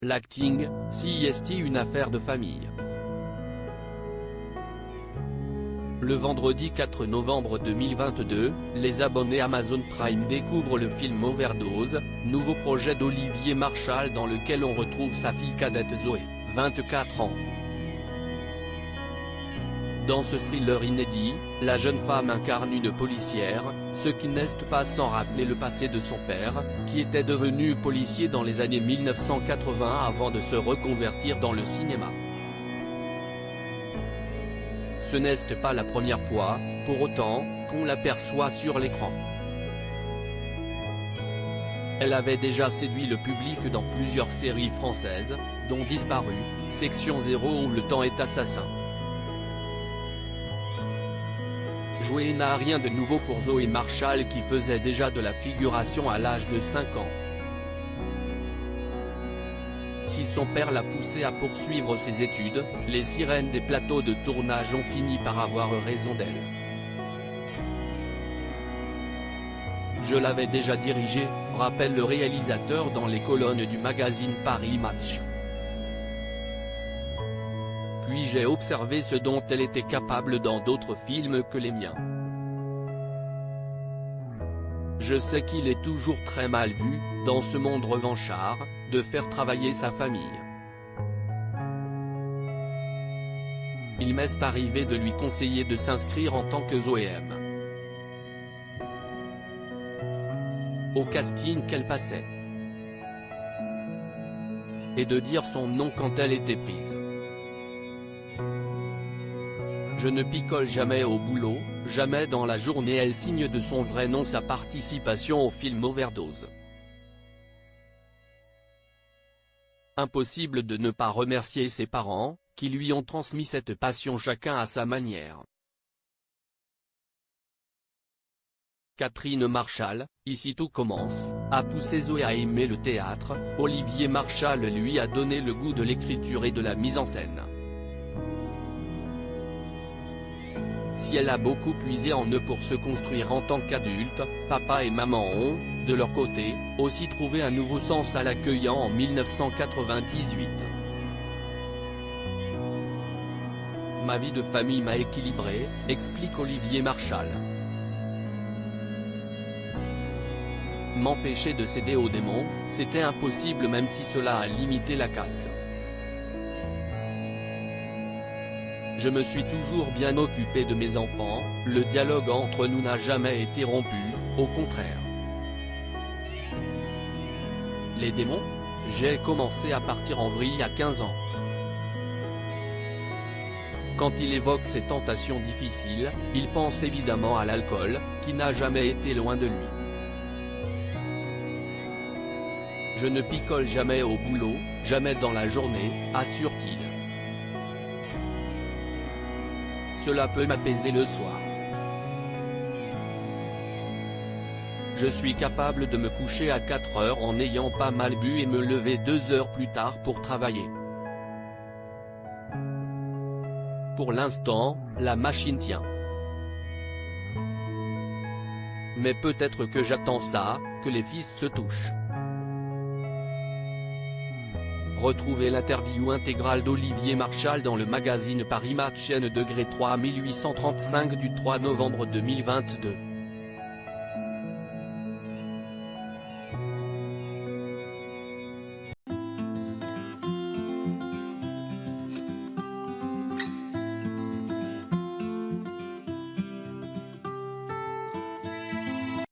L'acting, c'est une affaire de famille. Le vendredi 4 novembre 2022, les abonnés Amazon Prime découvrent le film Overdose, nouveau projet d'Olivier Marchal dans lequel on retrouve sa fille cadette Zoé, 24 ans. Dans ce thriller inédit, la jeune femme incarne une policière, ce qui n'est pas sans rappeler le passé de son père, qui était devenu policier dans les années 1980 avant de se reconvertir dans le cinéma. Ce n'est pas la première fois, pour autant, qu'on l'aperçoit sur l'écran. Elle avait déjà séduit le public dans plusieurs séries françaises, dont Disparu, Section 0 ou Le Temps est assassin. Jouer n'a rien de nouveau pour Zoé Marchal qui faisait déjà de la figuration à l'âge de 5 ans. Si son père l'a poussée à poursuivre ses études, les sirènes des plateaux de tournage ont fini par avoir raison d'elle. Je l'avais déjà dirigée, rappelle le réalisateur dans les colonnes du magazine Paris Match. Puis j'ai observé ce dont elle était capable dans d'autres films que les miens. Je sais qu'il est toujours très mal vu, dans ce monde revanchard, de faire travailler sa famille. Il m'est arrivé de lui conseiller de s'inscrire en tant que Zoé M. au casting qu'elle passait. Et de dire son nom quand elle était prise. Je ne picole jamais au boulot, jamais dans la journée elle signe de son vrai nom sa participation au film Overdose. Impossible de ne pas remercier ses parents, qui lui ont transmis cette passion chacun à sa manière. Catherine Marchal, ici tout commence, a poussé Zoé à aimer le théâtre, Olivier Marchal lui a donné le goût de l'écriture et de la mise en scène. Si elle a beaucoup puisé en eux pour se construire en tant qu'adulte, papa et maman ont, de leur côté, aussi trouvé un nouveau sens à l'accueillant en 1998. Ma vie de famille m'a équilibré, explique Olivier Marchal. M'empêcher de céder aux démons, c'était impossible même si cela a limité la casse. Je me suis toujours bien occupé de mes enfants, le dialogue entre nous n'a jamais été rompu, au contraire. Les démons ? J'ai commencé à partir en vrille à 15 ans. Quand il évoque ses tentations difficiles, il pense évidemment à l'alcool, qui n'a jamais été loin de lui. Je ne picole jamais au boulot, jamais dans la journée, assure-t-il. Cela peut m'apaiser le soir. Je suis capable de me coucher à 4 heures en n'ayant pas mal bu et me lever 2 heures plus tard pour travailler. Pour l'instant, la machine tient. Mais peut-être que j'attends ça, que les fils se touchent. Retrouvez l'interview intégrale d'Olivier Marchal dans le magazine Paris Match N°3 1835 du 3 novembre 2022.